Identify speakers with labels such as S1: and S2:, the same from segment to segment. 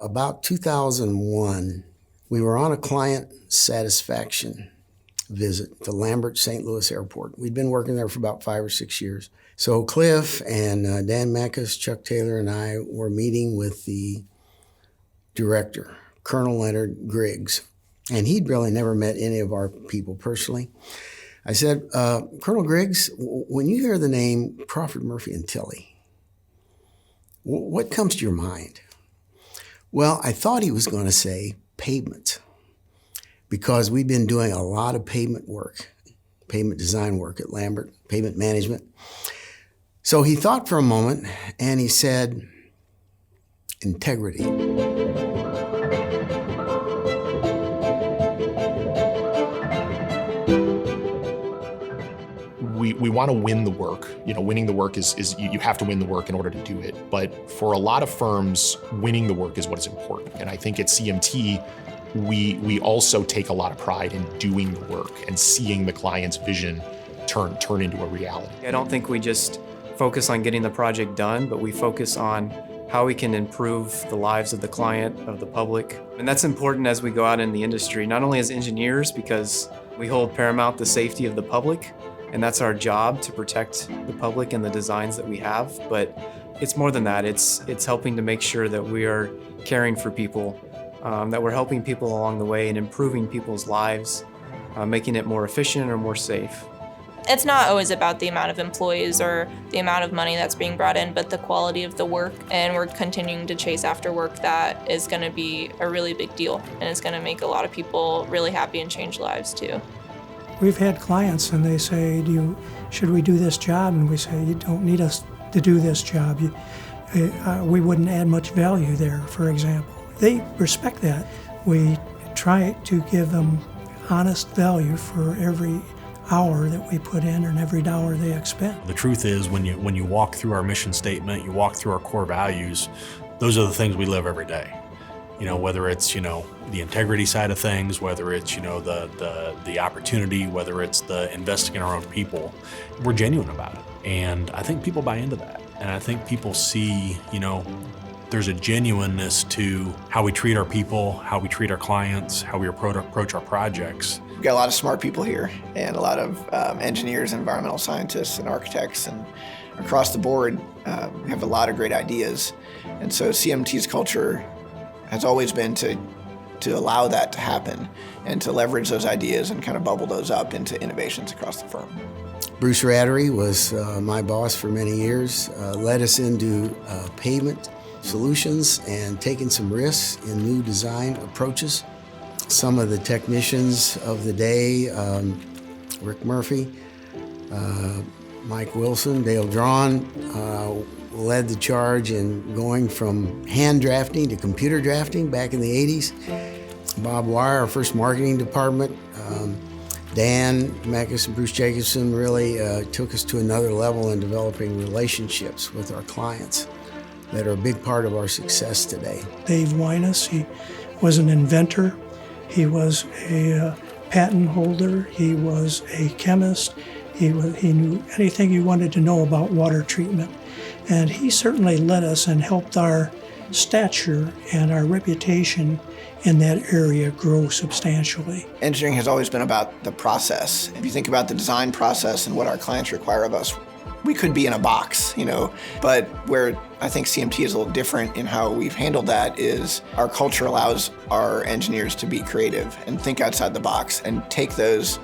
S1: About 2001, we were on a client satisfaction visit to Lambert St. Louis Airport. We'd been working there for about 5 or 6 years. So Cliff and Dan Mekas, Chuck Taylor, and I were meeting with the director, Colonel Leonard Griggs. And he'd really never met any of our people personally. I said, Colonel Griggs, when you hear the name Crawford, Murphy, and Tilley, what comes to your mind? Well, I thought he was going to say pavement, because we've been doing a lot of pavement work, pavement design work at Lambert, pavement management. So he thought for a moment and he said, integrity.
S2: We want to win the work. Winning the work is you have to win the work in order to do it. But for a lot of firms, winning the work is what is important. And I think at CMT, we also take a lot of pride in doing the work and seeing the client's vision turn into a reality.
S3: I don't think we just focus on getting the project done, but we focus on how we can improve the lives of the client, of the public. And that's important as we go out in the industry, not only as engineers, because we hold paramount the safety of the public, and that's our job, to protect the public and the designs that we have. But it's more than that. It's helping to make sure that we are caring for people, that we're helping people along the way and improving people's lives, making it more efficient or more safe.
S4: It's not always about the amount of employees or the amount of money that's being brought in, but the quality of the work. And we're continuing to chase after work that is going to be a really big deal, and it's going to make a lot of people really happy and change lives too.
S5: We've had clients and they say, should we do this job? And we say, you don't need us to do this job. We wouldn't add much value there, for example. They respect that. We try to give them honest value for every hour that we put in and every dollar they expend.
S6: The truth is, when you walk through our mission statement, you walk through our core values, those are the things we live every day. Whether it's, the integrity side of things, whether it's, the opportunity, whether it's the investing in our own people, we're genuine about it. And I think people buy into that. And I think people see, there's a genuineness to how we treat our people, how we treat our clients, how we approach our projects.
S7: We've got a lot of smart people here and a lot of engineers and environmental scientists and architects, and across the board we have a lot of great ideas. And so CMT's culture has always been to allow that to happen and to leverage those ideas and kind of bubble those up into innovations across the firm.
S1: Bruce Rattery was my boss for many years, led us into pavement solutions and taking some risks in new design approaches. Some of the technicians of the day, Rick Murphy, Mike Wilson, Dale Drawn, led the charge in going from hand drafting to computer drafting back in the 80s. Bob Wire, our first marketing department, Dan Mekas and Bruce Jacobson really took us to another level in developing relationships with our clients that are a big part of our success today.
S5: Dave Winus, he was an inventor. He was a patent holder. He was a chemist. He knew anything you wanted to know about water treatment. And he certainly led us and helped our stature and our reputation in that area grow substantially.
S7: Engineering has always been about the process. If you think about the design process and what our clients require of us, we could be in a box, but where I think CMT is a little different in how we've handled that is our culture allows our engineers to be creative and think outside the box and take those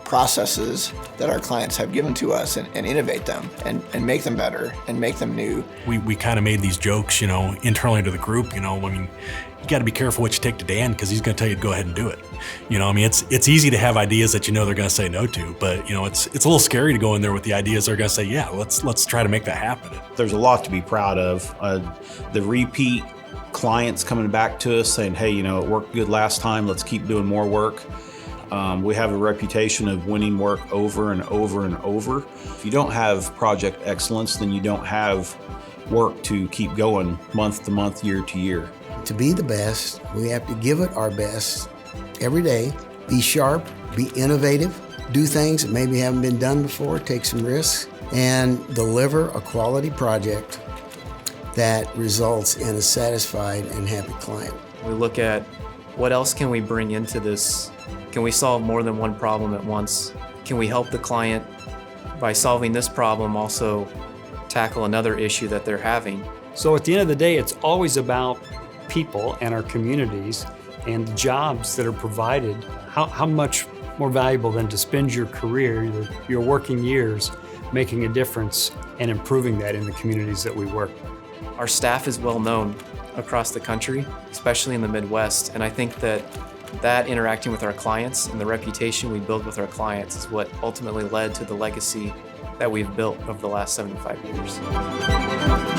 S7: processes that our clients have given to us and innovate them and make them better and make them new.
S6: We kind of made these jokes, internally to the group, you got to be careful what you take to Dan, because he's going to tell you to go ahead and do it. It's easy to have ideas that they're going to say no to, but it's a little scary to go in there with the ideas they're going to say, yeah, let's try to make that happen.
S8: There's a lot to be proud of. The repeat clients coming back to us saying, hey, it worked good last time, let's keep doing more work. We have a reputation of winning work over and over and over. If you don't have project excellence, then you don't have work to keep going month to month, year to year.
S1: To be the best, we have to give it our best every day, be sharp, be innovative, do things that maybe haven't been done before, take some risks, and deliver a quality project that results in a satisfied and happy client.
S3: We look at what else can we bring into this? Can we solve more than one problem at once? Can we help the client by solving this problem also tackle another issue that they're having?
S9: So at the end of the day, it's always about people and our communities and the jobs that are provided. How much more valuable than to spend your career, your working years, making a difference and improving that in the communities that we work.
S3: Our staff is well known across the country, especially in the Midwest, and I think that interacting with our clients and the reputation we build with our clients is what ultimately led to the legacy that we've built over the last 75 years.